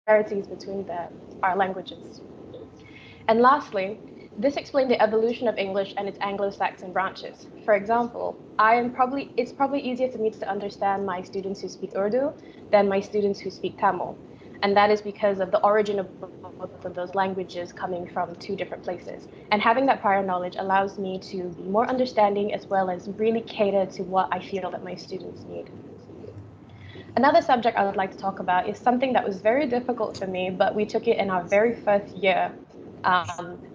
similarities between our languages. And lastly, this explained the evolution of English and its Anglo-Saxon branches. For example, it's probably easier for me to understand my students who speak Urdu than my students who speak Tamil. And that is because of the origin of both of those languages coming from two different places. And having that prior knowledge allows me to be more understanding as well as really cater to what I feel that my students need. Another subject I would like to talk about is something that was very difficult for me, but we took it in our very first year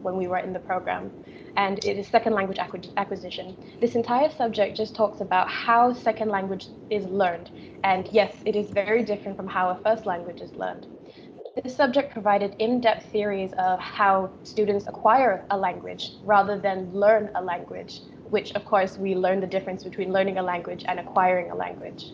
when we were in the program, and it is second language acquisition. This entire subject just talks about how second language is learned, and yes, it is very different from how a first language is learned. This subject provided in-depth theories of how students acquire a language rather than learn a language, which of course we learn the difference between learning a language and acquiring a language.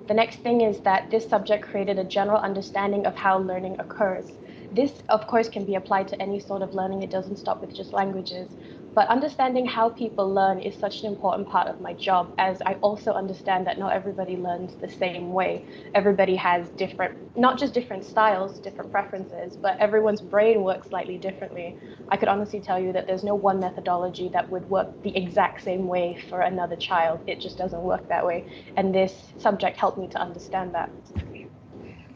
The next thing is that this subject created a general understanding of how learning occurs. This, of course, can be applied to any sort of learning. It doesn't stop with just languages. But understanding how people learn is such an important part of my job, as I also understand that not everybody learns the same way. Everybody has different, not just different styles, different preferences, but everyone's brain works slightly differently. I could honestly tell you that there's no one methodology that would work the exact same way for another child. It just doesn't work that way. And this subject helped me to understand that.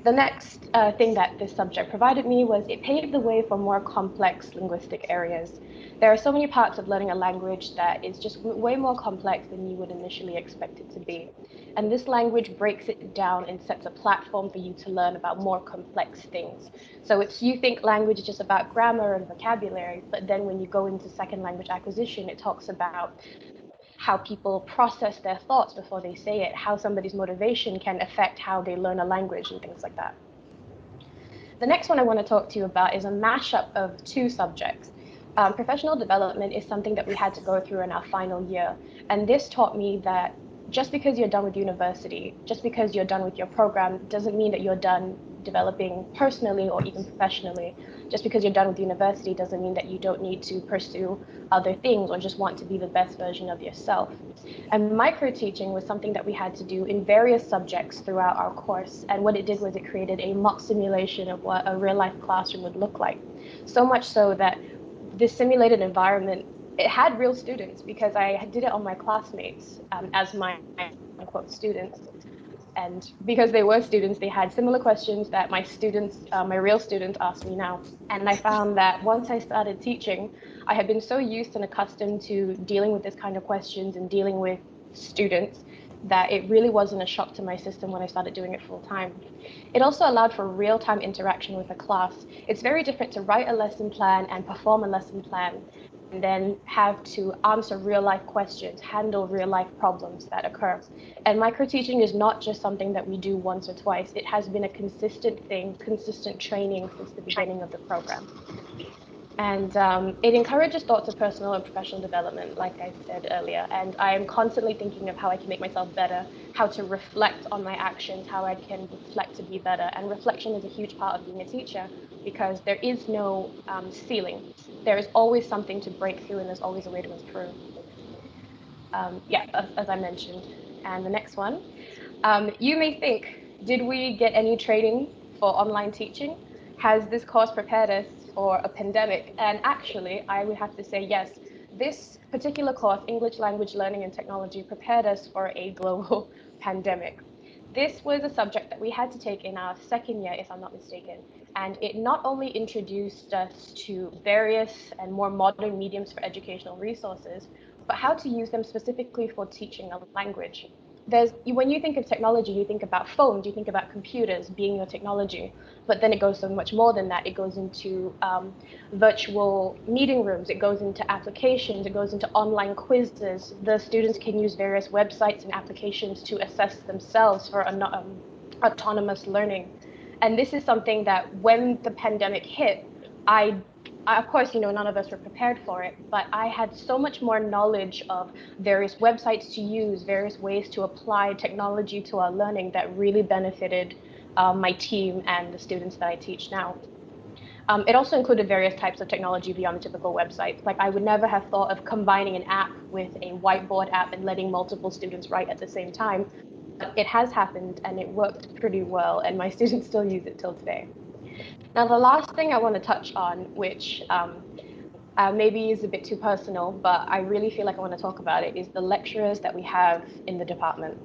The next thing that this subject provided me was it paved the way for more complex linguistic areas. There are so many parts of learning a language that is just way more complex than you would initially expect it to be. And this language breaks it down and sets a platform for you to learn about more complex things. So you think language is just about grammar and vocabulary, but then when you go into second language acquisition, it talks about how people process their thoughts before they say it, how somebody's motivation can affect how they learn a language and things like that. The next one I want to talk to you about is a mashup of two subjects. Professional development is something that we had to go through in our final year. And this taught me that just because you're done with university, just because you're done with your program, doesn't mean that you're done developing personally or even professionally. Just because you're done with university doesn't mean that you don't need to pursue other things or just want to be the best version of yourself. And micro-teaching was something that we had to do in various subjects throughout our course. And what it did was it created a mock simulation of what a real life classroom would look like. So much so that this simulated environment, it had real students because I did it on my classmates as my unquote students. And because they were students, they had similar questions that my students, my real students asked me now. And I found that once I started teaching, I had been so used and accustomed to dealing with this kind of questions and dealing with students that it really wasn't a shock to my system when I started doing it full time. It also allowed for real-time interaction with a class. It's very different to write a lesson plan and perform a lesson plan and then have to answer real life questions, handle real life problems that occur. And micro-teaching is not just something that we do once or twice. It has been a consistent thing, consistent training since the beginning of the program. And it encourages thoughts of personal and professional development, like I said earlier. And I am constantly thinking of how I can make myself better, how to reflect on my actions, how I can reflect to be better. And reflection is a huge part of being a teacher because there is no ceiling. There is always something to break through, and there's always a way to improve. Yeah, as I mentioned. And the next one, you may think, did we get any training for online teaching? Has this course prepared us for a pandemic? And actually, I would have to say yes. This particular course, English Language Learning and Technology, prepared us for a global pandemic. This was a subject that we had to take in our second year, if I'm not mistaken. And it not only introduced us to various and more modern mediums for educational resources, but how to use them specifically for teaching a language. When you think of technology, you think about phones, you think about computers being your technology, but then it goes so much more than that. It goes into virtual meeting rooms, it goes into applications, it goes into online quizzes. The students can use various websites and applications to assess themselves for autonomous learning. And this is something that when the pandemic hit, of course, none of us were prepared for it, but I had so much more knowledge of various websites to use, various ways to apply technology to our learning that really benefited my team and the students that I teach now. It also included various types of technology beyond the typical websites. Like I would never have thought of combining an app with a whiteboard app and letting multiple students write at the same time. But it has happened and it worked pretty well, and my students still use it till today. Now, the last thing I want to touch on, which maybe is a bit too personal, but I really feel like I want to talk about it, is the lecturers that we have in the department.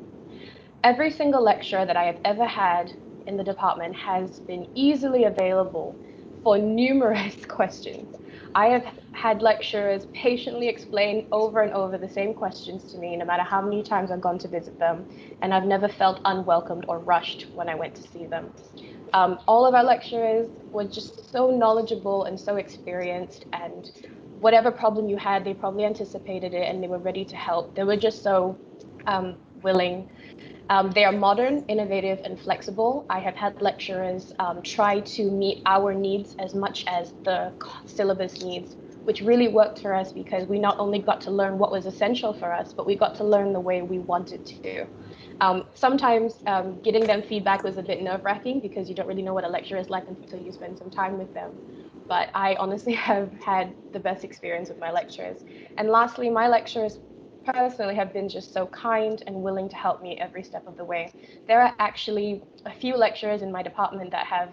Every single lecturer that I have ever had in the department has been easily available for numerous questions. I have had lecturers patiently explain over and over the same questions to me, no matter how many times I've gone to visit them, and I've never felt unwelcomed or rushed when I went to see them. All of our lecturers were just so knowledgeable and so experienced, and whatever problem you had, they probably anticipated it and they were ready to help. They were just so willing. They are modern, innovative, and flexible. I have had lecturers try to meet our needs as much as the syllabus needs, which really worked for us because we not only got to learn what was essential for us, but we got to learn the way we wanted to. Sometimes getting them feedback was a bit nerve-wracking because you don't really know what a lecturer is like until you spend some time with them. But I honestly have had the best experience with my lecturers. And lastly, my lecturers personally have been just so kind and willing to help me every step of the way. There are actually a few lecturers in my department that have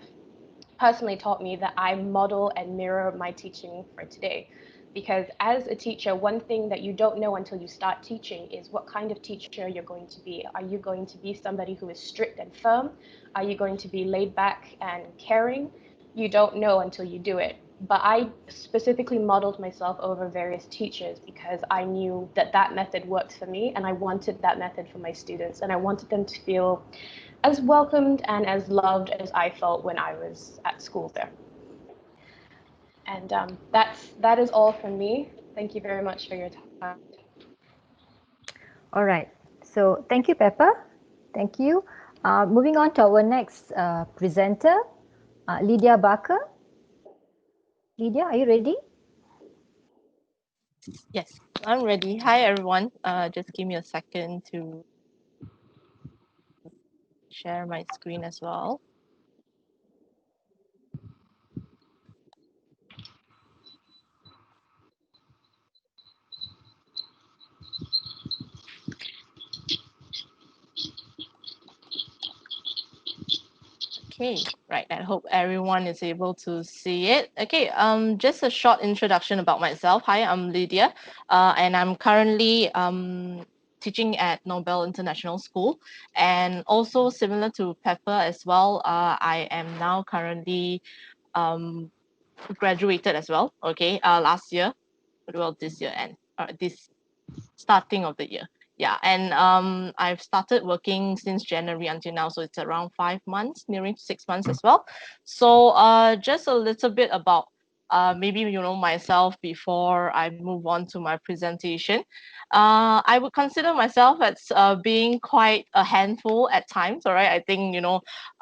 personally taught me that I model and mirror my teaching for today. Because as a teacher, one thing that you don't know until you start teaching is what kind of teacher you're going to be. Are you going to be somebody who is strict and firm? Are you going to be laid back and caring? You don't know until you do it. But I specifically modeled myself over various teachers because I knew that that method worked for me and I wanted that method for my students and I wanted them to feel as welcomed and as loved as I felt when I was at school there. And that is all from me. Thank you very much for your time. All right. So thank you, Pepper. Thank you. Moving on to our next presenter, Lydia Barker. Lydia, are you ready? Yes, I'm ready. Hi, everyone. Just give me a second to share my screen as well. Okay, right. I hope everyone is able to see it. Okay, just a short introduction about myself. Hi, I'm Lydia, and I'm currently teaching at Nobel International School, and also similar to Pepper as well. I am now currently um, graduated as well. Okay, last year, well, this year and this starting of the year. Yeah, and I've started working since January until now, so it's around 5 months, nearing 6 months as well. So just a little bit about maybe myself before I move on to my presentation. I would consider myself as being quite a handful at times. All right, I think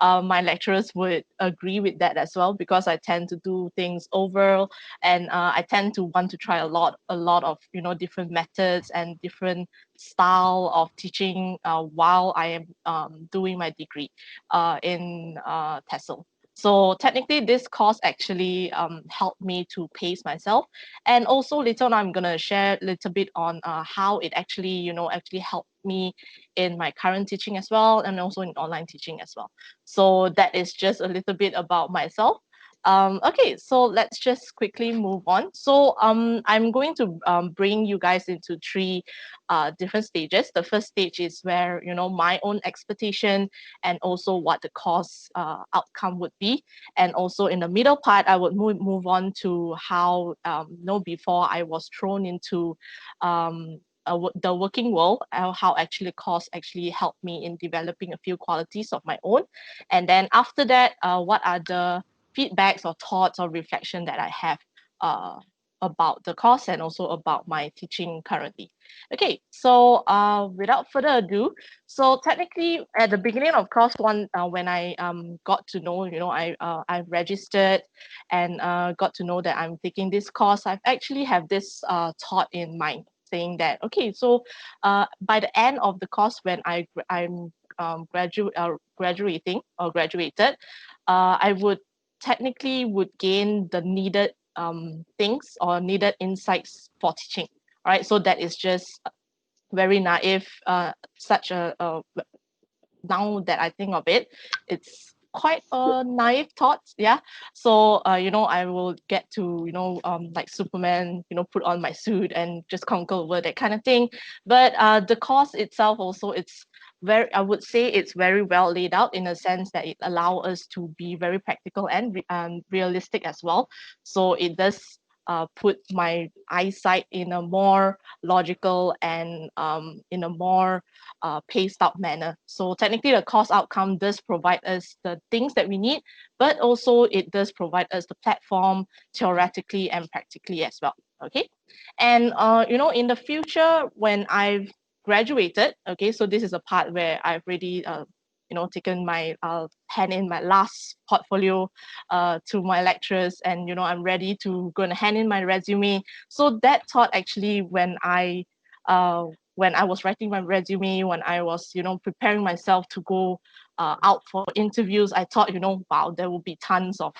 my lecturers would agree with that as well because I tend to do things over and I tend to want to try a lot of different methods and different style of teaching while I am doing my degree in TESOL. So technically, this course actually helped me to pace myself, and also later on, I'm gonna share a little bit on how it actually actually helped me in my current teaching as well, and also in online teaching as well. So that is just a little bit about myself. Okay, so let's just quickly move on. So I'm going to bring you guys into three different stages. The first stage is where my own expectation and also what the course outcome would be, and also in the middle part, I would move on to how before I was thrown into the working world, how actually course actually helped me in developing a few qualities of my own, and then after that, what are the feedbacks or thoughts or reflection that I have uh, about the course and also about my teaching currently. Okay, so without further ado, so technically at the beginning of course one, when I got to know, I registered and got to know that I'm taking this course, I've actually have this thought in mind saying that, okay, so by the end of the course when I'm graduating or graduated, I would technically would gain the needed things or needed insights for teaching. All right, so that is just very naive. Such a now that I think of it, it's quite naive thoughts, yeah. So I will get to like Superman, put on my suit and just conquer over that kind of thing. But the course itself also, it's very, I would say it's very well laid out in a sense that it allow us to be very practical and realistic as well. So it does put my eyesight in a more logical and in a more paced out manner. So technically the course outcome does provide us the things that we need, but also it does provide us the platform theoretically and practically as well. Okay. And in the future when I've graduated, okay, so this is a part where I've already taken my hand in my last portfolio to my lecturers, and I'm ready to go and hand in my resume. So that thought actually when I was writing my resume, when I was preparing myself to go out for interviews, I thought wow, there will be tons of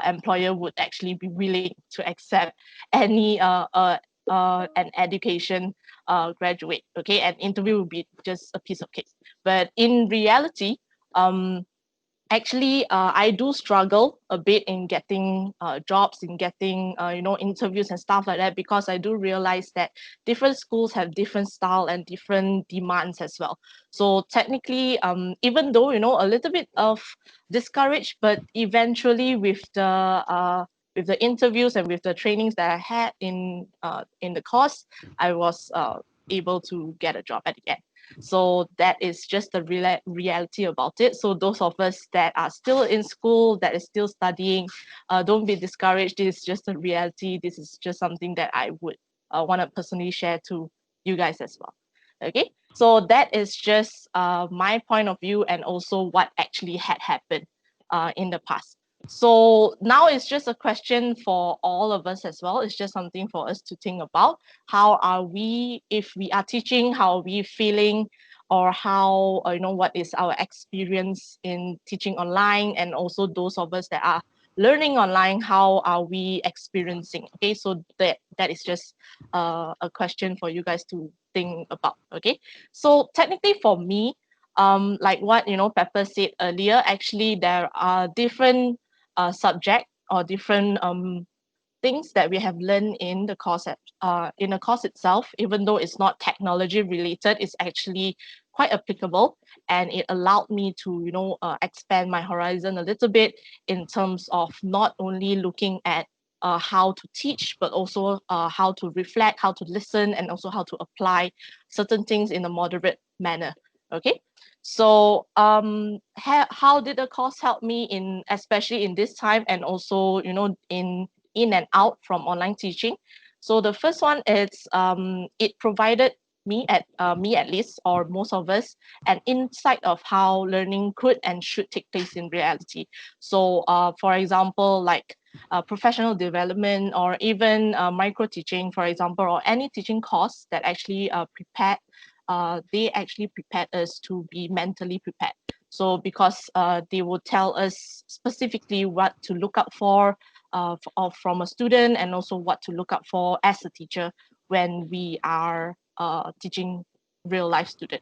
employer would actually be willing to accept any an education graduate, okay, and interview will be just a piece of cake. But in reality, um, actually I do struggle a bit in getting jobs, in getting interviews and stuff like that, because I do realize that different schools have different style and different demands as well. So technically even though a little bit of discouraged, but eventually with the interviews and with the trainings that I had in the course, I was able to get a job at the end. So that is just the reality about it. So those of us that are still in school, that is still studying, don't be discouraged. This is just a reality. This is just something that I would want to personally share to you guys as well. Okay, so that is just my point of view and also what actually had happened in the past. So now it's just a question for all of us as well. It's just something for us to think about. How are we, if we are teaching, how are we feeling, or how what is our experience in teaching online, and also those of us that are learning online, how are we experiencing? Okay, so that is just a question for you guys to think about. Okay, so technically for me, like what Pepper said earlier, actually there are different subject or different things that we have learned in the course in the course itself. Even though it's not technology related, it's actually quite applicable, and it allowed me to expand my horizon a little bit in terms of not only looking at how to teach, but also how to reflect, how to listen, and also how to apply certain things in a moderate manner. Okay, so how did the course help me in, especially in this time, and also in and out from online teaching? So the first one is it provided me at least, or most of us, an insight of how learning could and should take place in reality. So for example, like professional development, or even micro teaching, for example, or any teaching course that actually they actually prepared us to be mentally prepared. So because they will tell us specifically what to look out for from a student, and also what to look out for as a teacher when we are teaching real life student.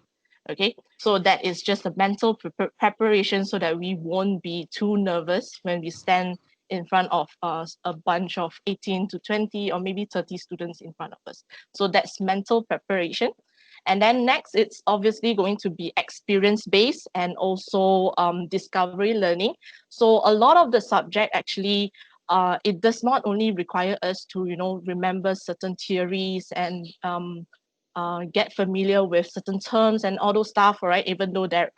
Okay, so that is just a mental preparation, so that we won't be too nervous when we stand in front of a bunch of 18 to 20 or maybe 30 students in front of us. So that's mental preparation. And then next, it's obviously going to be experience-based and also discovery learning. So a lot of the subject actually, it does not only require us to, remember certain theories and get familiar with certain terms and all those stuff, right? Even though there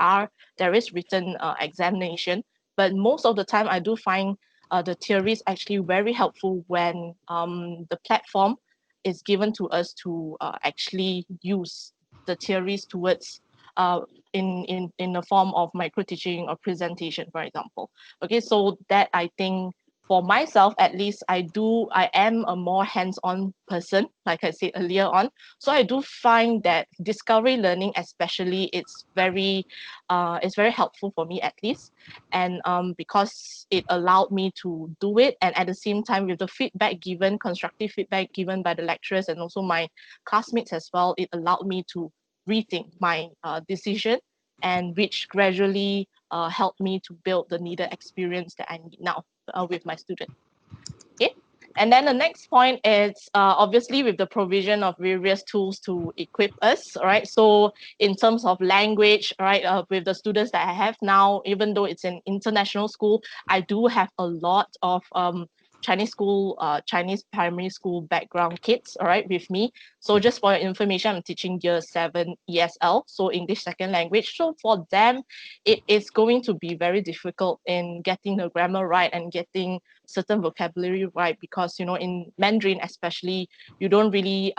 is written examination, but most of the time I do find the theories actually very helpful when the platform is given to us to actually use the theories towards in the form of micro teaching or presentation, for example. Okay, so that I think for myself at least, I am a more hands-on person, like I said earlier on. So I do find that discovery learning especially, it's very helpful for me at least. And because it allowed me to do it, and at the same time with the feedback given, constructive feedback given by the lecturers and also my classmates as well, it allowed me to rethink my decision, and which gradually help me to build the needed experience that I need now with my students. Okay. And then the next point is obviously with the provision of various tools to equip us, all right? So in terms of language, right, with the students that I have now, even though it's an international school, I do have a lot of Chinese school, Chinese primary school background kids, all right, with me. So just for your information, I'm teaching year 7 ESL, so English second language. So for them, it is going to be very difficult in getting the grammar right and getting certain vocabulary right, because in Mandarin especially, you don't really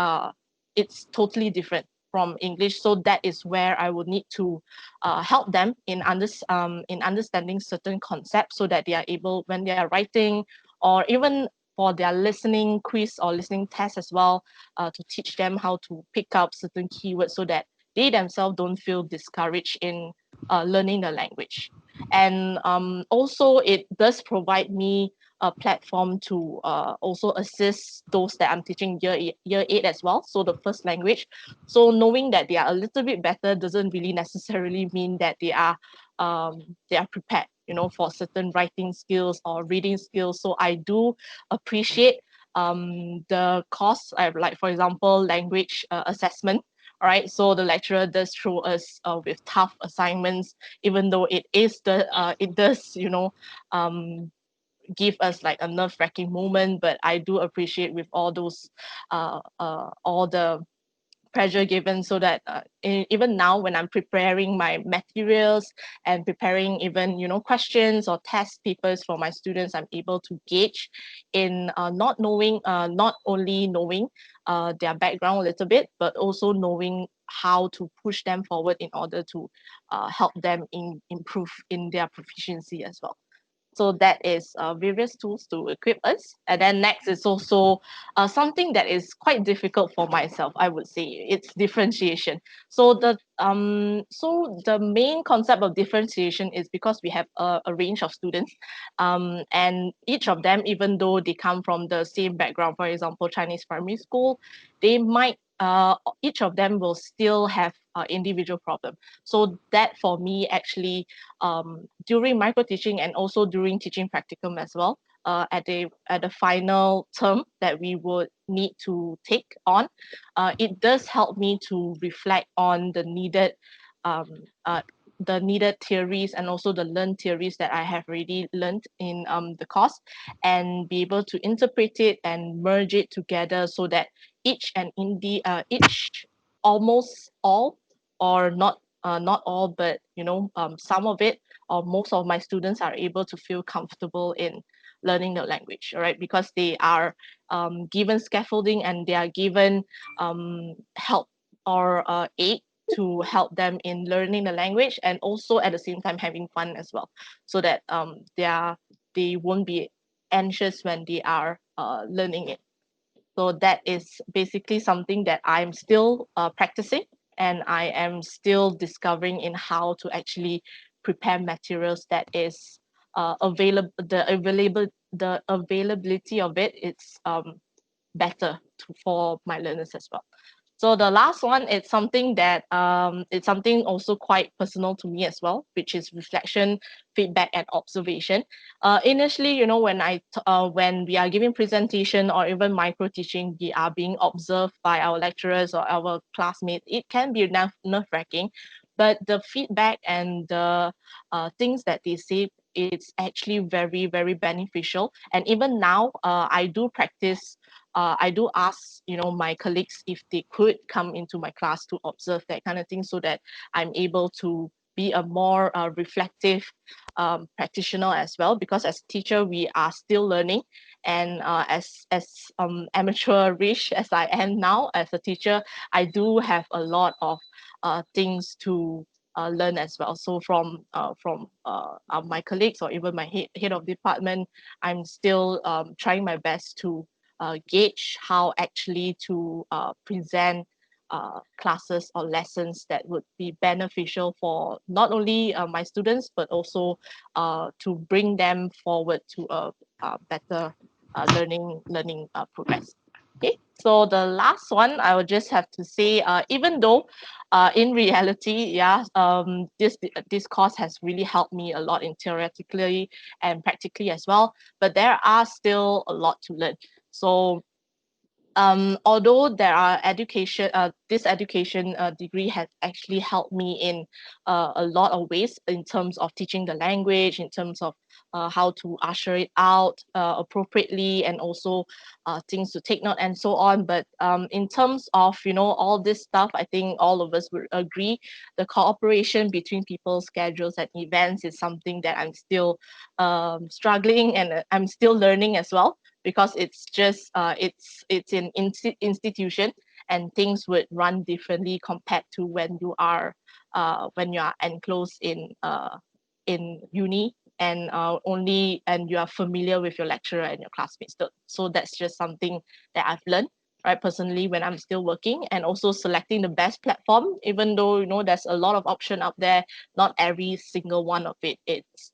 it's totally different from English. So that is where I would need to help them in understanding certain concepts, so that they are able, when they are writing, or even for their listening quiz or listening test as well, to teach them how to pick up certain keywords, so that they themselves don't feel discouraged in learning the language. And also it does provide me a platform to also assist those that I'm teaching year 8 as well, so the first language. So knowing that they are a little bit better doesn't really necessarily mean that they are prepared, for certain writing skills or reading skills. So I do appreciate the course. I like, for example, language assessment. All right, so the lecturer does throw us with tough assignments, even though it does give us like a nerve-wracking moment. But I do appreciate with all those all the pressure given, so that even now when I'm preparing my materials and preparing even questions or test papers for my students, I'm able to gauge in not only knowing their background a little bit, but also knowing how to push them forward in order to help them improve in their proficiency as well. So that is various tools to equip us. And then next is also something that is quite difficult for myself, I would say. It's differentiation. So the main concept of differentiation is because we have a range of students, and each of them, even though they come from the same background, for example, Chinese primary school, they might each of them will still have individual problem. So that for me actually, during micro teaching and also during teaching practicum as well, at the final term that we would need to take on, it does help me to reflect on um, uh, the needed theories and also the learned theories that I have already learned in the course, and be able to interpret it and merge it together, so that each almost all, or not all, but some of it or most of my students are able to feel comfortable in learning the language, all right, because they are given scaffolding and they are given help or aid to help them in learning the language, and also at the same time having fun as well, so that they won't be anxious when they are learning it. So that is basically something that I'm still practicing, and I am still discovering in how to actually prepare materials that is available. The availability of it's better for my learners as well. So the last one, it's something also quite personal to me as well, which is reflection, feedback, and observation. Initially, when we are giving presentation or even micro teaching, we are being observed by our lecturers or our classmates. It can be nerve-wracking, but the feedback and the things that they say, it's actually very, very beneficial. And even now, I do practice. I do ask, my colleagues if they could come into my class to observe that kind of thing, so that I'm able to be a more reflective practitioner as well. Because as teacher, we are still learning, and as amateurish as I am now as a teacher, I do have a lot of things to learn as well. So from my colleagues or even my head of department, I'm still trying my best to gauge how actually to present classes or lessons that would be beneficial for not only my students, but also to bring them forward to a better learning progress. Okay, So the last one, I would just have to say, even though in reality, yeah, this course has really helped me a lot in theoretically and practically as well, but there are still a lot to learn. So although there are this education degree has actually helped me in a lot of ways in terms of teaching the language, in terms of how to usher it out appropriately, and also things to take note and so on. But in terms of all this stuff, I think all of us would agree the cooperation between people's schedules and events is something that I'm still struggling, and I'm still learning as well, because it's just it's an institution, and things would run differently compared to when you are enclosed in uni, and only and you are familiar with your lecturer and your classmates. So that's just something that I've learned, right, personally, when I'm still working. And also selecting the best platform, even though there's a lot of option out there, not every single one of it's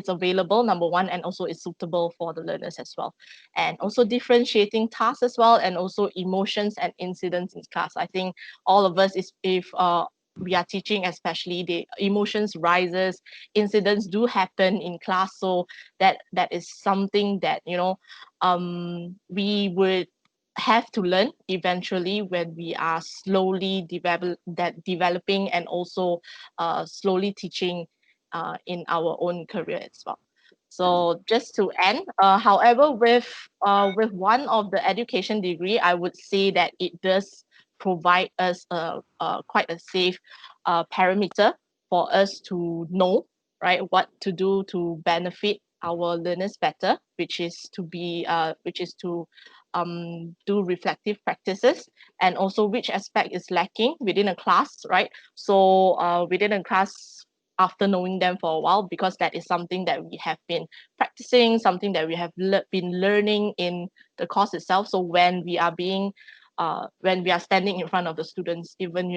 available, number one, and also it's suitable for the learners as well. And also differentiating tasks as well, and also emotions and incidents in class. I think all of us, is if we are teaching, especially, the emotions rises, incidents do happen in class. So that is something that we would have to learn eventually, when we are slowly developing, and also slowly teaching in our own career as well. So just to end, however, with one of the education degree, I would say that it does provide us quite a safe parameter for us to know, right, what to do to benefit our learners better, which is to do reflective practices, and also which aspect is lacking within a class, right? So within a class, after knowing them for a while, because that is something that we have been practicing, something that we have been learning in the course itself. So when we are standing in front of the students, even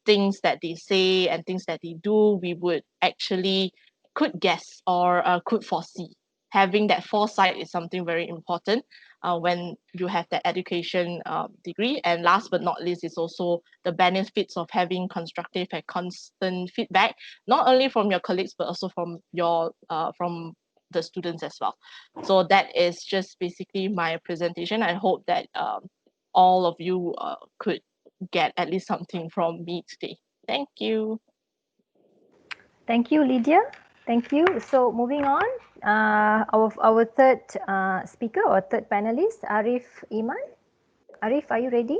things that they say and things that they do, we would actually could guess, or could foresee. Having that foresight is something very important when you have that education degree. And last but not least is also the benefits of having constructive and constant feedback, not only from your colleagues, but also from the students as well. So that is just basically my presentation. I hope that all of you could get at least something from me today. Thank you. Thank you, Lydia. Thank you. So moving on, our third speaker or third panelist, Arif Iman. Arif, are you ready?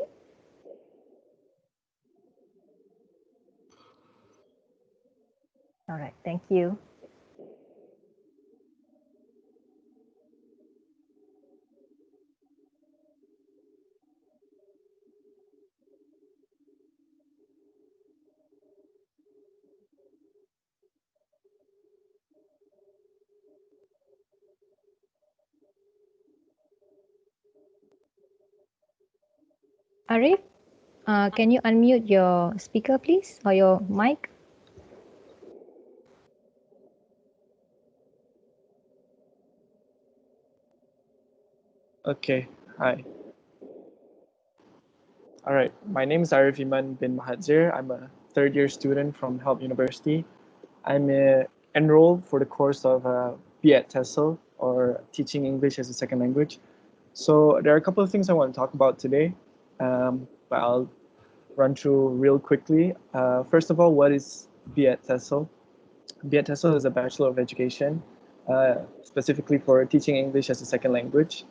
All right, thank you. Arif, can you unmute your speaker, please, or your mic? Okay, hi. All right, my name is Arif Iman bin Mahadzir. I'm a third year student from Help University. I'm enrolled for the course of BEd TESOL, or Teaching English as a Second Language. So there are a couple of things I want to talk about today, but I'll run through real quickly. First of all, what is BEd TESOL? BEd TESOL is a Bachelor of Education, specifically for teaching English as a second language.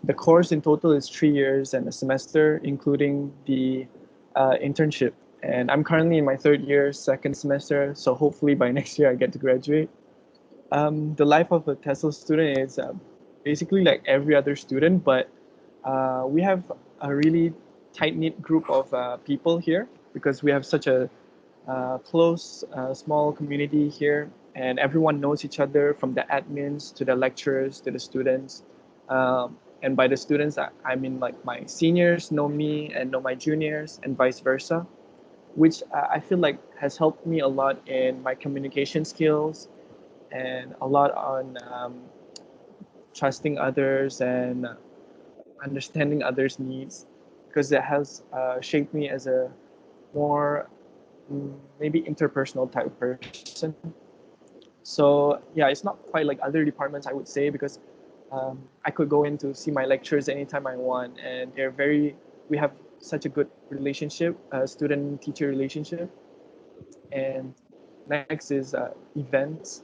The course in total is 3 years and a semester, including the internship. And I'm currently in my third year, second semester, so hopefully by next year I get to graduate. The life of a TESOL student is basically like every other student, but we have a really tight-knit group of people here, because we have such a close, small community here, and everyone knows each other, from the admins to the lecturers to the students. And by the students, I mean like my seniors know me and know my juniors, and vice versa, which I feel like has helped me a lot in my communication skills, and a lot on trusting others, and understanding others' needs, because that has shaped me as a more maybe interpersonal type of person. So yeah, it's not quite like other departments, I would say, because I could go in to see my lectures anytime I want, and we have such a good relationship, student-teacher relationship. And next is events.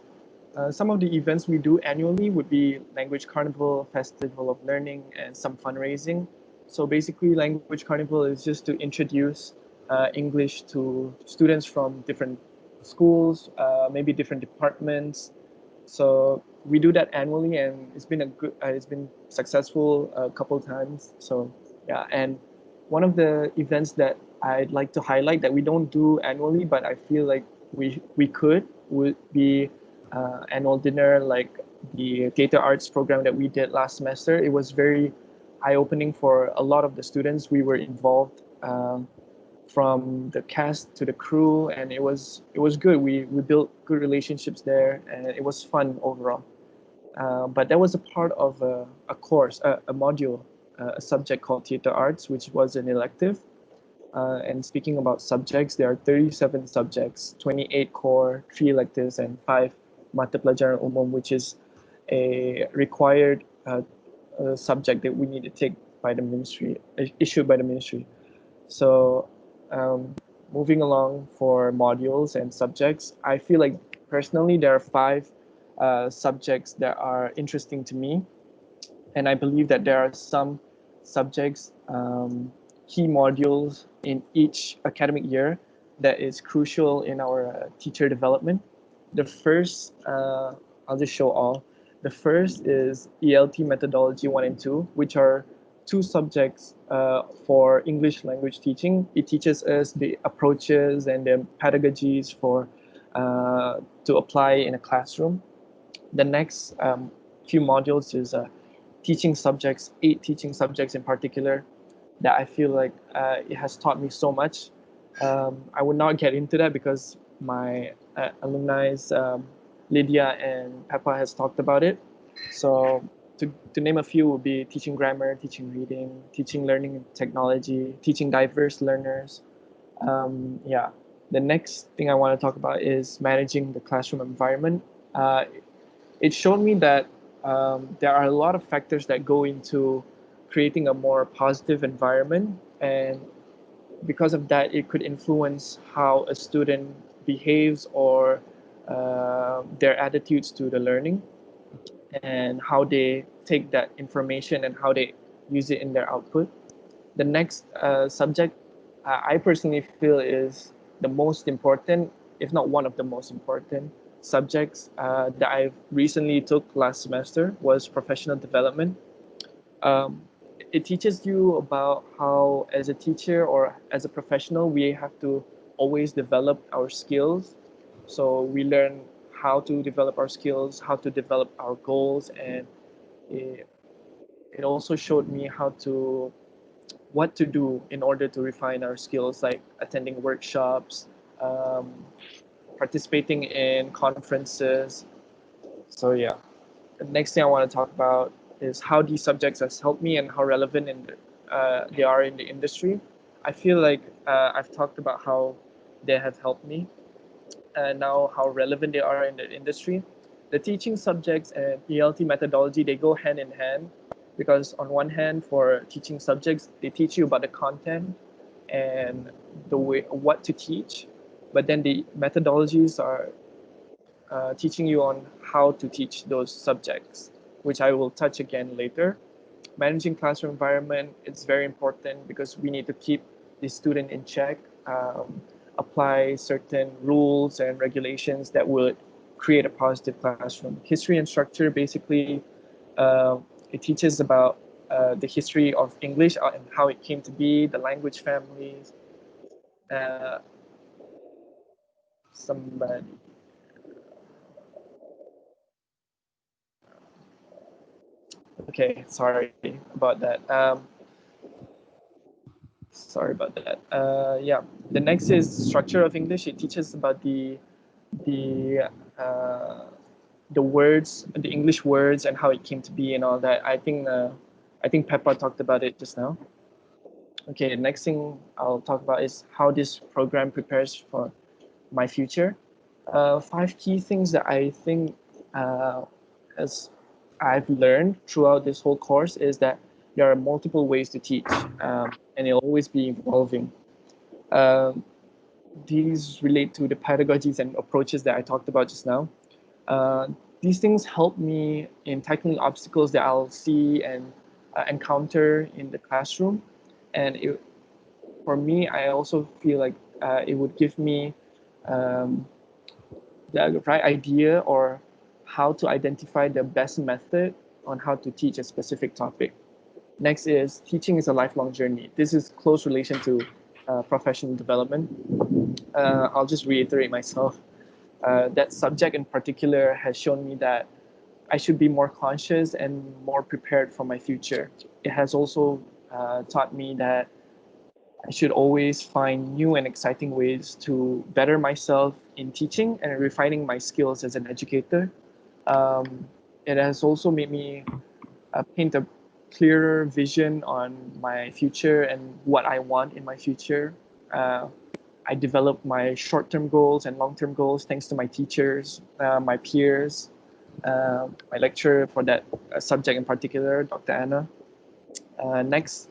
Some of the events we do annually would be Language Carnival, Festival of Learning, and some fundraising. So basically, Language Carnival is just to introduce English to students from different schools, maybe different departments. So we do that annually, and it's been successful a couple times. So yeah, and one of the events that I'd like to highlight that we don't do annually, but I feel like we could would be annual dinner, like the theater arts program that we did last semester. It was very eye-opening for a lot of the students. We were involved. From the cast to the crew, and it was good. We built good relationships there, and it was fun overall. But that was a part of a course, a module, a subject called theater arts, which was an elective. And speaking about subjects, there are 37 subjects, 28 core, 3 electives, and 5 mata pelajaran umum, which is a required subject that we need to take by the ministry, issued by the ministry. So, moving along for modules and subjects, I feel like personally there are 5 subjects that are interesting to me, and I believe that there are some subjects, key modules in each academic year that is crucial in our teacher development. The first, I'll just show all. The first is ELT methodology 1 and 2, which are 2 subjects for English language teaching. It teaches us the approaches and the pedagogies for to apply in a classroom. The next few modules is teaching subjects, 8 teaching subjects in particular, that I feel like it has taught me so much. I would not get into that because my alumni, Lydia and Peppa, has talked about it. So to name a few would be teaching grammar, teaching reading, teaching learning and technology, teaching diverse learners. Yeah, the next thing I want to talk about is managing the classroom environment. It showed me that there are a lot of factors that go into creating a more positive environment, and because of that, it could influence how a student behaves or their attitudes to the learning, and how they take that information and how they use it in their output. The next subject I personally feel is the most important, if not one of the most important subjects that I recently took last semester, was professional development. Um, it teaches you about how, as a teacher or as a professional, we have to always develop our skills. So we learn how to develop our skills, how to develop our goals, and it, it also showed me what to do in order to refine our skills, like attending workshops, um, participating in conferences. So yeah, the next thing I want to talk about is how these subjects has helped me and how relevant they are in the industry. I feel like I've talked about how they have helped me, and now how relevant they are in the industry. The teaching subjects and ELT methodology, they go hand in hand, because on one hand, for teaching subjects, they teach you about the content and the way what to teach, but then the methodologies are teaching you on how to teach those subjects, which I will touch again later. Managing classroom environment is very important because we need to keep the student in check, apply certain rules and regulations that would create a positive classroom. History and structure, basically, uh, it teaches about the history of English and how it came to be, the language families. Uh, somebody Okay, sorry about that. Sorry about that. Yeah, the next is structure of English. It teaches about the uh, the words, the English words, and how it came to be and all that. I think I think Peppa talked about it just now. Okay, next thing I'll talk about is how this program prepares for my future. Five key things that I think as I've learned throughout this whole course is that there are multiple ways to teach, and it'll always be evolving. Um, these relate to the pedagogies and approaches that I talked about just now. Uh, these things help me in tackling obstacles that I'll see and encounter in the classroom. And for me, I also feel like it would give me um, the right idea or how to identify the best method on how to teach a specific topic. Next is teaching is a lifelong journey. This is close relation to professional development. I'll just reiterate myself. That subject in particular has shown me that I should be more conscious and more prepared for my future. It has also taught me that I should always find new and exciting ways to better myself in teaching and refining my skills as an educator. Um, it has also made me paint a clearer vision on my future and what I want in my future. Uh, I developed my short-term goals and long-term goals thanks to my teachers, my peers, my lecturer for that subject in particular, Dr. Anna. Next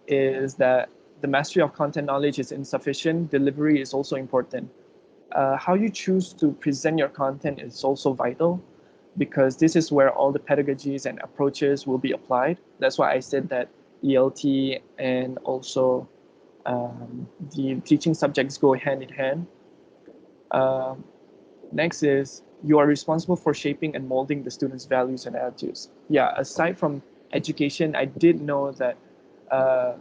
is that the mastery of content knowledge is insufficient. Delivery is also important. How you choose to present your content is also vital because this is where all the pedagogies and approaches will be applied. That's why I said that ELT and also the teaching subjects go hand in hand. Um, Next is you are responsible for shaping and molding the students' values and attitudes. Yeah, aside from education, I did know that uh,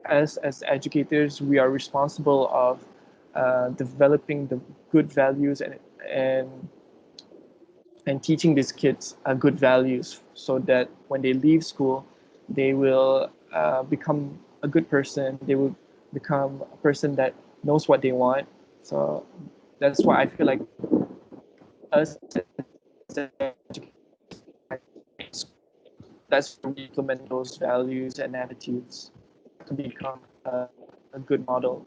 as educators, we are responsible of developing the good values and and teaching these kids good values so that when they leave school, they will become a good person. They will become a person that knows what they want. So that's why I feel like us as educators, that's where we implement those values and attitudes to become a good model.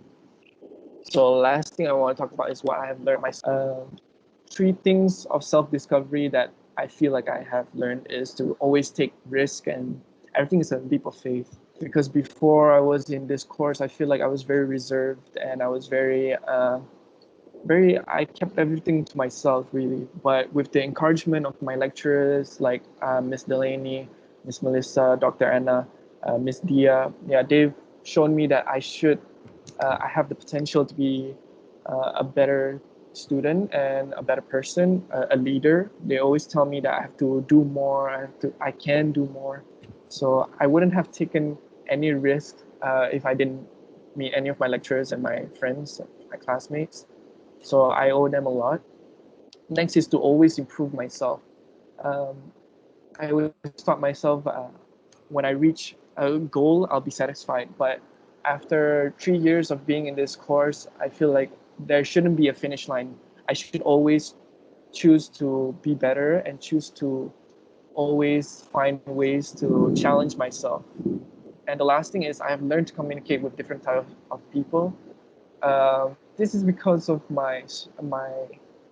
So last thing I want to talk about is what I have learned myself. Three things of self-discovery that I feel like I have learned is to always take risk and everything is a leap of faith. Because before I was in this course, I feel like I was very reserved and I was very I kept everything to myself really. But with the encouragement of my lecturers like Miss Delaney, Miss Melissa, Dr. Anna, Miss Dia, yeah, they've shown me that I have the potential to be a better student and a better person, a leader. They always tell me that I have to do more, I can do more. So I wouldn't have taken any risk if I didn't meet any of my lecturers and my friends, my classmates. So I owe them a lot. Next is to always improve myself. Um, I always taught myself when I reach a goal, I'll be satisfied. But after 3 years of being in this course, I feel like there shouldn't be a finish line. I should always choose to be better and choose to always find ways to challenge myself. And the last thing is I have learned to communicate with different types of people. This is because of my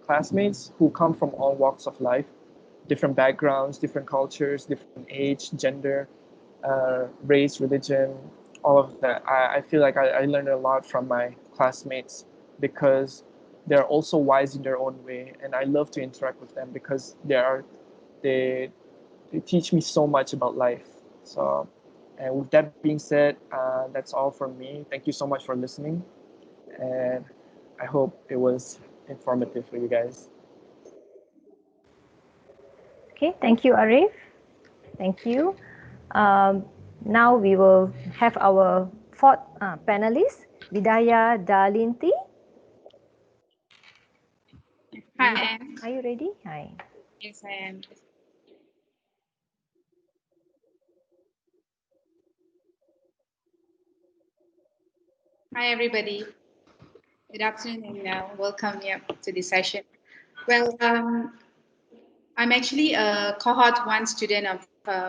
classmates who come from all walks of life, different backgrounds, different cultures, different age, gender, race, religion, all of that. I feel like I learned a lot from my classmates because they're also wise in their own way, and I love to interact with them because they they teach me so much about life. So, and with that being said, that's all from me. Thank you so much for listening, and I hope it was informative for you guys. Okay, thank you, Arif. Thank you. Um, now we will have our fourth panelist, Vidaya Dalinti. Hi, Anne. Are you ready? Hi. Yes, I am. Hi, everybody. Good afternoon and welcome to this session. Well, I'm actually a cohort one student of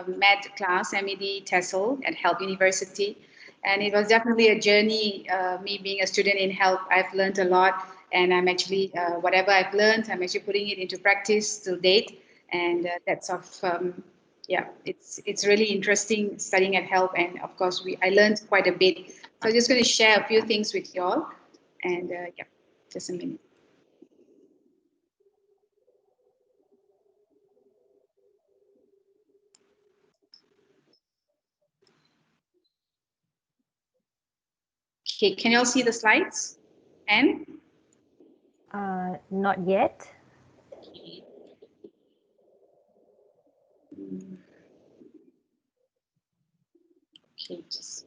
med class, MED TESOL at Help University. And it was definitely a journey, me being a student in Help. I've learned a lot, and I'm actually, whatever I've learned, I'm actually putting it into practice till date. And that's yeah, it's really interesting studying at Help. And of course, I learned quite a bit. So I'm just going to share a few things with you all. And yeah, just a minute. Okay, can you all see the slides? And Not yet. okay. Okay, just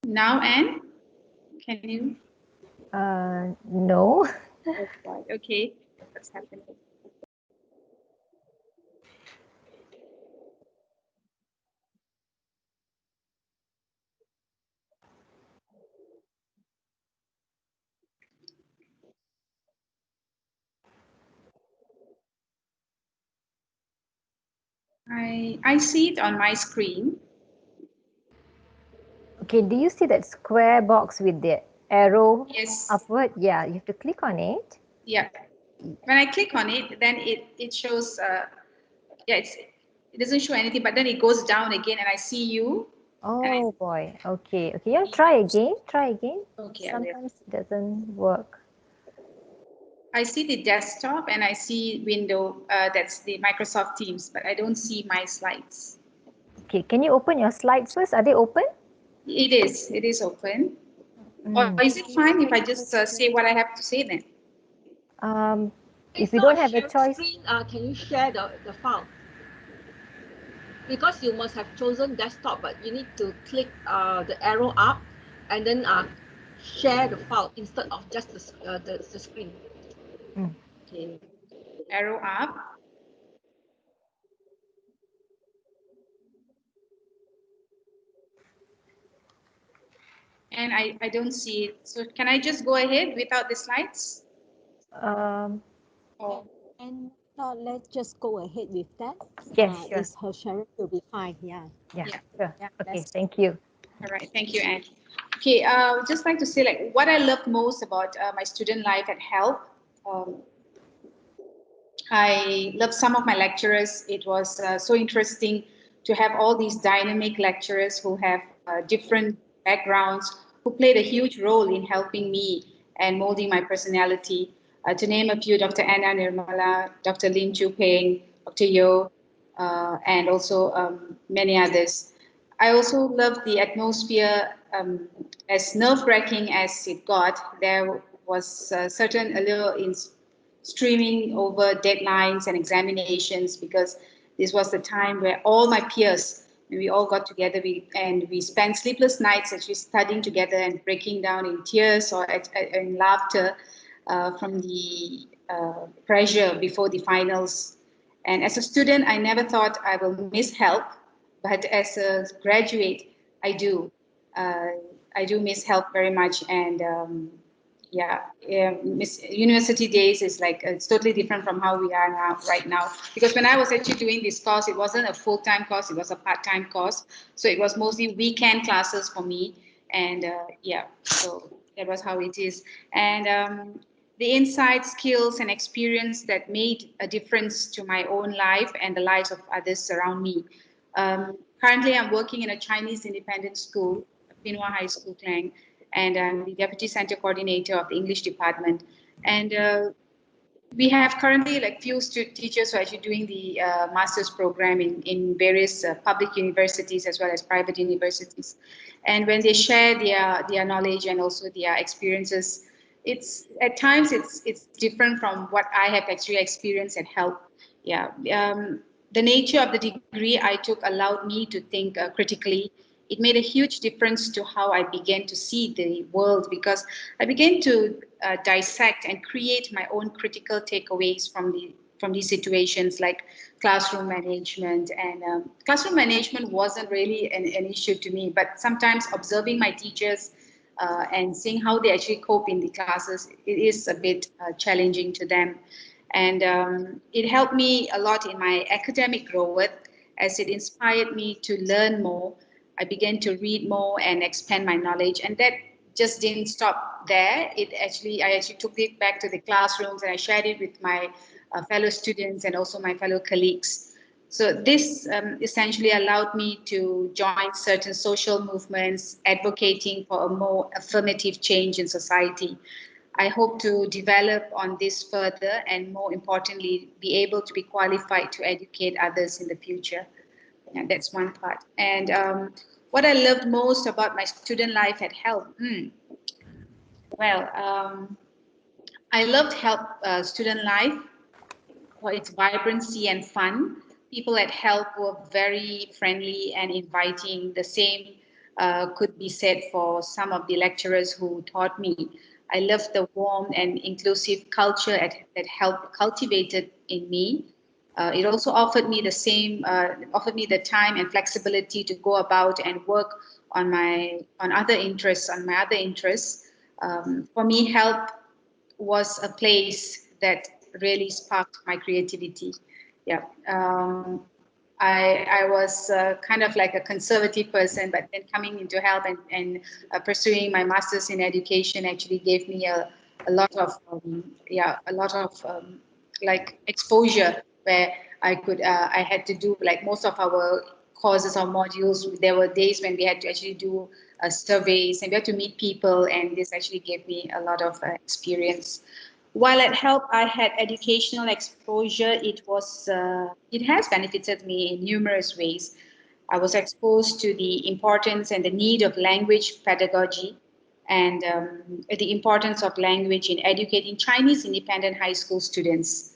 now, Anne, can you? No. Oh, God. Okay, what's happening? I see it on my screen. Okay, do you see that square box with the arrow Yes. upward? Yeah, you have to click on it. Yeah. When I click on it, then it shows. Yeah, it doesn't show anything, but then it goes down again, and I see you. Oh boy. Okay. Okay. You try again. Try again. Okay, I will. Sometimes it doesn't work. I see the desktop and I see window. That's the Microsoft Teams, but I don't see my slides. Okay. Can you open your slides first? Are they open? It is. It is open. Or Mm. is it fine if I just say what I have to say then? If It's you don't not a have a sharing choice. screen. Can you share the file? Because you must have chosen desktop, but you need to click the arrow up and then share the file instead of just the screen. Mm. Okay. Arrow up. And I don't see it. So can I just go ahead without the slides? Um, Oh, And let's just go ahead with that. yes, sure. Is her sharing will be fine. Yeah. Yeah, yeah. sure. Yeah. Okay. Let's. Thank you. All right. Thank you, Anne. Okay. Just like to say, like, what I love most about my student life at Help. Um, I love some of my lecturers. It was so interesting to have all these dynamic lecturers who have different backgrounds, who played a huge role in helping me and molding my personality. To name a few, Dr. Anna Nirmala, Dr. Lim Chu Peng, Dr. Yo, and also many others. I also love the atmosphere, as nerve-wracking as it got. There was a certain allure in streaming over deadlines and examinations, because this was the time where all my peers, and we all got together, and we spent sleepless nights actually studying together and breaking down in tears or in laughter from the pressure before the finals. And as a student, I never thought I will miss help, but as a graduate, I do. Uh, I do miss help very much, and yeah, Miss University days is like it's totally different from how we are now, right now. Because when I was actually doing this course, it wasn't a full-time course; it was a part-time course. So it was mostly weekend classes for me, and yeah, so that was how it is. And the insight, skills, and experience that made a difference to my own life and the lives of others around me. Currently, I'm working in a Chinese independent school, Pinhua High School, Klang, and I'm the deputy center coordinator of the English department. And we have currently like few teachers who are actually doing the master's program in various public universities as well as private universities. And when they share their knowledge and also their experiences, it's at times it's different from what I have actually experienced and helped. Yeah. The nature of the degree I took allowed me to think critically. It made a huge difference to how I began to see the world, because I began to dissect and create my own critical takeaways from the these situations like classroom management. And classroom management wasn't really an issue to me, but sometimes observing my teachers and seeing how they actually cope in the classes, it is a bit challenging to them. And it helped me a lot in my academic growth, as it inspired me to learn more. I began to read more and expand my knowledge, and that just didn't stop there. I actually took it back to the classrooms, and I shared it with my fellow students and also my fellow colleagues. So this essentially allowed me to join certain social movements advocating for a more affirmative change in society. I hope to develop on this further, and more importantly, be able to be qualified to educate others in the future. Yeah, that's one part. And what I loved most about my student life at HELP, well, I loved HELP student life for its vibrancy and fun. People at HELP were very friendly and inviting. The same could be said for some of the lecturers who taught me. I loved the warm and inclusive culture that HELP cultivated in me. It also offered me offered me the time and flexibility to go about and work on my other interests. For me, HELP was a place that really sparked my creativity. Yeah. I was kind of like a conservative person, but then coming into HELP and pursuing my master's in education actually gave me a lot of like exposure, where I had to do like most of our courses or modules. There were days when we had to actually do surveys, and we had to meet people, and this actually gave me a lot of experience. While at HELP, I had educational exposure. It has benefited me in numerous ways. I was exposed to the importance and the need of language pedagogy, and the importance of language in educating Chinese independent high school students.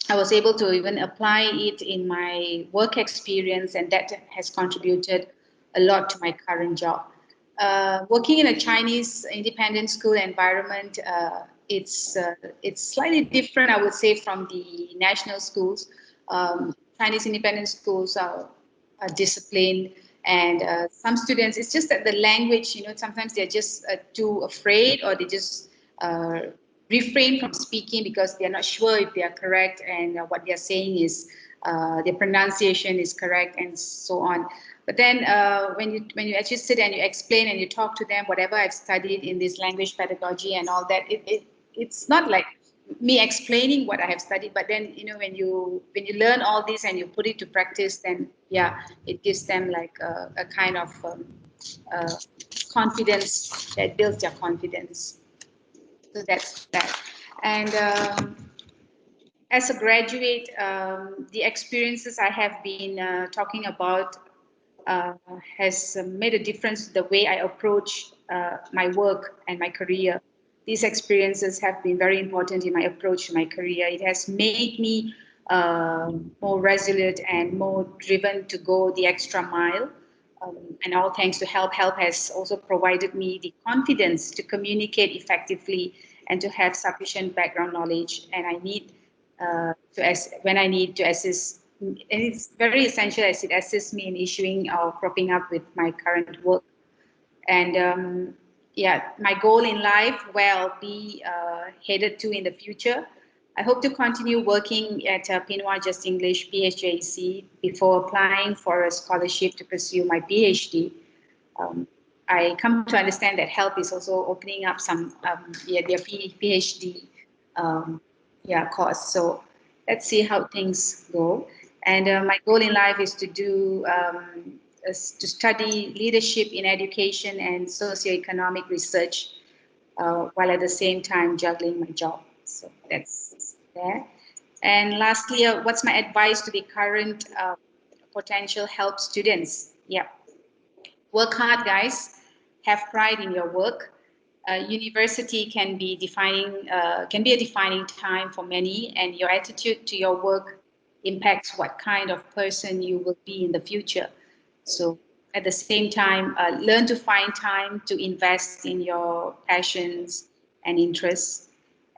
I was able to even apply it in my work experience, and that has contributed a lot to my current job. Working in a Chinese independent school environment, it's slightly different, I would say, from the national schools. Chinese independent schools are disciplined, and some students, it's just that the language, sometimes they're just too afraid, or they just refrain from speaking because they're not sure if they are correct, and what they're saying is their pronunciation is correct, and so on. But then when you actually sit and you explain and you talk to them whatever I've studied in this language pedagogy and all that, it's not like me explaining what I have studied, but then when you learn all this and you put it to practice, then yeah, it gives them like a kind of uh, confidence, that builds their confidence. So that's that. And as a graduate, the experiences I have been talking about has made a difference the way I approach my work and my career. These experiences have been very important in my approach to my career. It has made me more resilient and more driven to go the extra mile. And all thanks to HELP. HELP has also provided me the confidence to communicate effectively and to have sufficient background knowledge. And I need when I need to assist, and it's very essential as it assists me in issuing or propping up with my current work. And yeah, my goal in life, where I'll be headed to in the future, I hope to continue working at Pinoy Just English PHJC before applying for a scholarship to pursue my PhD. I come to understand that HELP is also opening up some their PhD course. So let's see how things go. And my goal in life is to to study leadership in education and socioeconomic research, while at the same time juggling my job. So that's there. And lastly, what's my advice to the current potential HELP students? Yeah, work hard, guys. Have pride in your work. University can be a defining time for many, and your attitude to your work impacts what kind of person you will be in the future. So at the same time, learn to find time to invest in your passions and interests.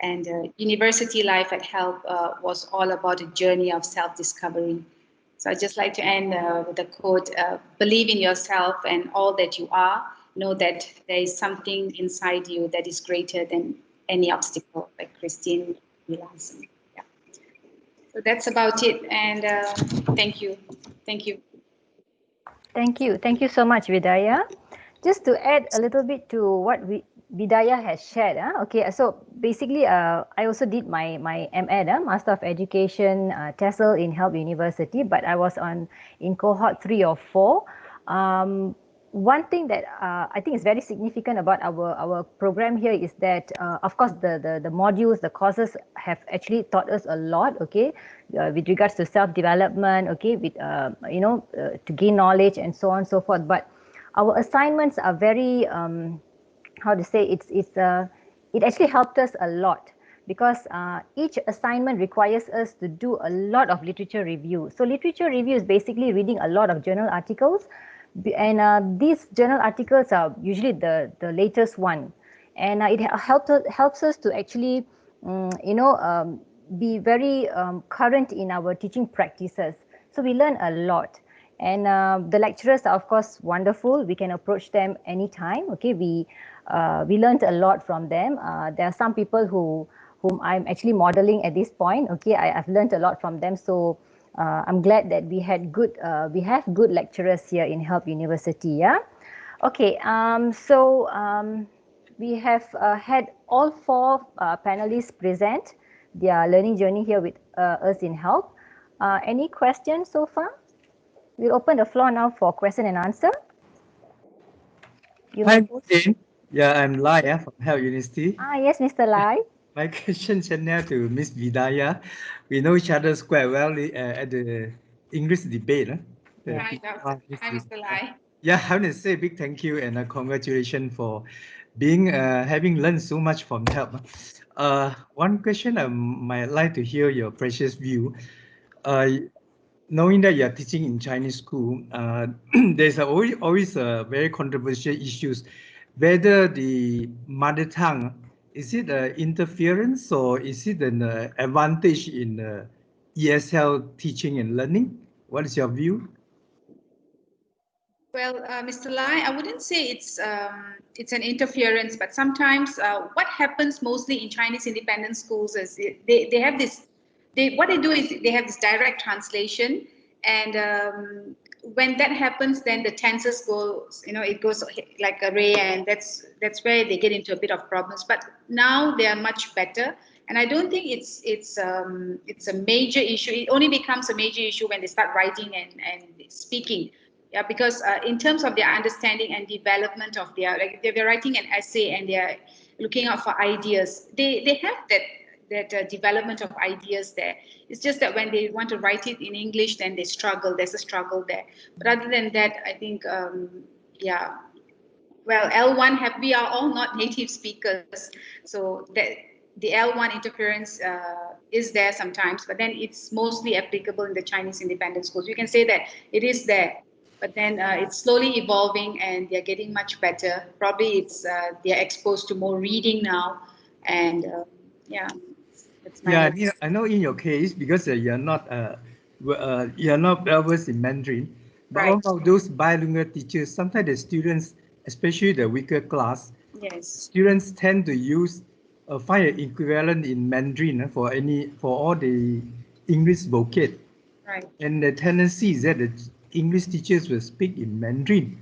And university life at HELP was all about a journey of self-discovery. So I'd just like to end with a quote, believe in yourself and all that you are. Know that there is something inside you that is greater than any obstacle, like Christine Milanson. Yeah. So that's about it. And thank you. Thank you. Thank you. Thank you so much, Vidya. Just to add a little bit to what Vidya has shared. Okay, so basically, I also did my MEd, Master of Education, TESOL in HELP University, but I was in cohort 3 or 4. One thing that I think is very significant about our program here is that, of course, the modules, the courses have actually taught us a lot, okay, with regards to self-development, okay, with, to gain knowledge and so on and so forth. But our assignments are very, how to say, it actually helped us a lot, because each assignment requires us to do a lot of literature review. So literature review is basically reading a lot of journal articles, and these journal articles are usually the latest one, and it helps us to actually be very current in our teaching practices. So we learn a lot. And the lecturers are, of course, wonderful. We can approach them anytime. Okay, we learned a lot from them. There are some people whom I'm actually modeling at this point. Okay, I've learned a lot from them. So I'm glad that we have good lecturers here in HELP University. Yeah. Okay. We have had all 4 panelists present their learning journey here with us in HELP. Any questions so far? We'll open the floor now for question and answer. You Hi, may post. Jane. Yeah, I'm Lai from HELP University. Yes, Mr. Lai. My question is now to Miss Vidya. We know each other quite well at the English debate. Hi, Mr. Lai. Yeah, I want to say a big thank you and congratulations for being having learned so much from HELP. One question I might like to hear your precious view. Knowing that you are teaching in Chinese school, there's always a very controversial issues, whether the mother tongue, is it an interference or is it an advantage in ESL teaching and learning? What is your view? Well, Mr. Lai, I wouldn't say it's an interference, but sometimes what happens mostly in Chinese independent schools is they have this. What they do is they have this direct translation, and when that happens, then the tenses goes, it goes like array, and that's where they get into a bit of problems. But now they are much better, and I don't think it's a major issue. It only becomes a major issue when they start writing and speaking. Yeah, because in terms of their understanding and development of like they're writing an essay and they're looking out for ideas, they have that development of ideas there. It's just that when they want to write it in English, then they struggle. There's a struggle there. But other than that, I think, yeah. Well, L1 we are all not native speakers, so that the L1 interference is there sometimes, but then it's mostly applicable in the Chinese independent schools. You can say that it is there, but then it's slowly evolving and they're getting much better. Probably it's they're exposed to more reading now, and yeah, that's my. Yeah, I know in your case, because you're not well versed in Mandarin, but Right. what about those bilingual teachers? Sometimes the students, especially the weaker class, Yes. students tend to use find an equivalent in Mandarin for all the English vocab. Right. And the tendency is that the English teachers will speak in Mandarin.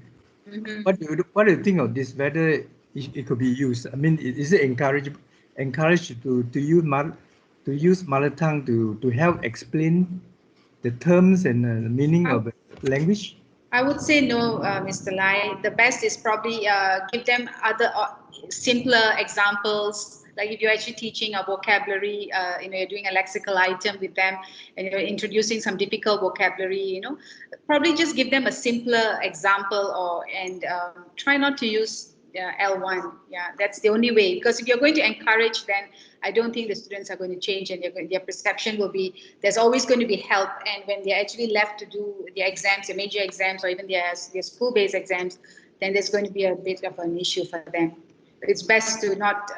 Mm-hmm. What do you think of this? Whether it could be used? I mean, is it encouraged to use mother tongue to help explain the terms and the meaning of the language? I would say no, Mr. Lai. The best is probably give them other simpler examples. Like if you're actually teaching a vocabulary, you're doing a lexical item with them, and you're introducing some difficult vocabulary. Probably just give them a simpler example, and try not to use L1. Yeah, that's the only way. Because if you're going to encourage, then I don't think the students are going to change, and their perception will be there's always going to be help. And when they're actually left to do their exams, their major exams, or even their school-based exams, then there's going to be a bit of an issue for them. It's best to not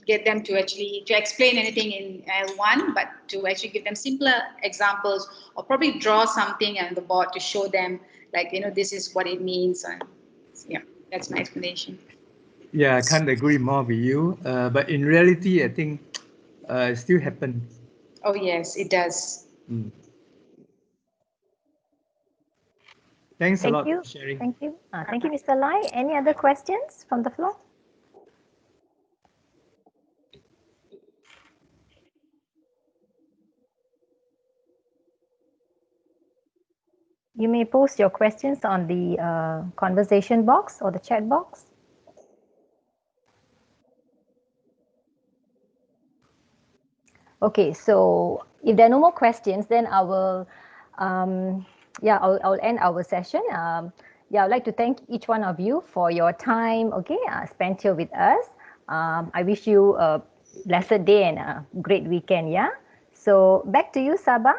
get them to actually to explain anything in L1, but to actually give them simpler examples or probably draw something on the board to show them, like, this is what it means. And yeah, that's my explanation. Yeah, I can't agree more with you. But in reality, I think it still happens. Oh yes, it does. Mm. Thanks a Thank lot you. for sharing. Thank you. Thank you, Mr. Lai. Any other questions from the floor? You may post your questions on the conversation box or the chat box. Okay, so if there are no more questions, then I will, I'll end our session. I'd like to thank each one of you for your time, okay, spent here with us. I wish you a blessed day and a great weekend, yeah? So back to you, Sabah.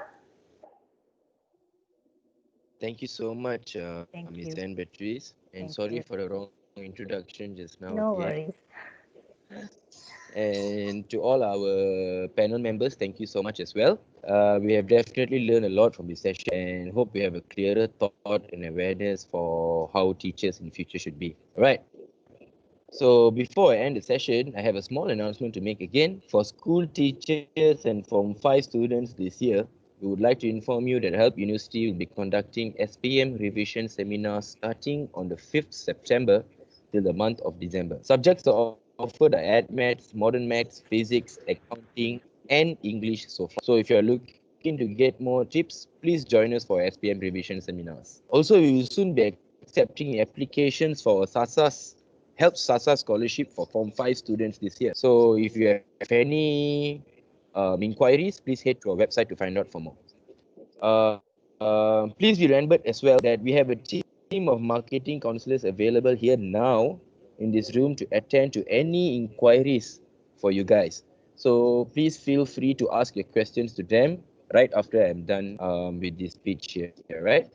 Thank you so much, Thank Miss you. Anne Beatrice, and Thank sorry you. for the wrong introduction just now. No Okay, worries. and to all our panel members, thank you so much as well. We have definitely learned a lot from this session, and hope we have a clearer thought and awareness for how teachers in the future should be. All right. So before I end the session, I have a small announcement to make again. For school teachers and Form 5 students this year, we would like to inform you that Help University will be conducting SPM revision seminars starting on the 5th September till the month of December. Subjects are offered are Ed Maths, Modern Maths, Physics, Accounting, and English so far. So if you are looking to get more tips, please join us for SPM revision seminars. Also, we will soon be accepting applications for SASA's Help SASA scholarship for Form 5 students this year. So if you have any inquiries, please head to our website to find out for more. Please be remembered as well that we have a team of marketing counselors available here now in this room to attend to any inquiries for you guys. So please feel free to ask your questions to them right after I'm done with this speech here, right?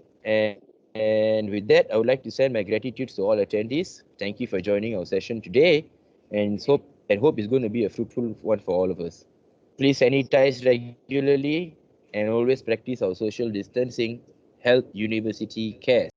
And with that, I would like to send my gratitude to all attendees. Thank you for joining our session today, and hope it's going to be a fruitful one for all of us. Please sanitize regularly and always practice our social distancing. Health University cares.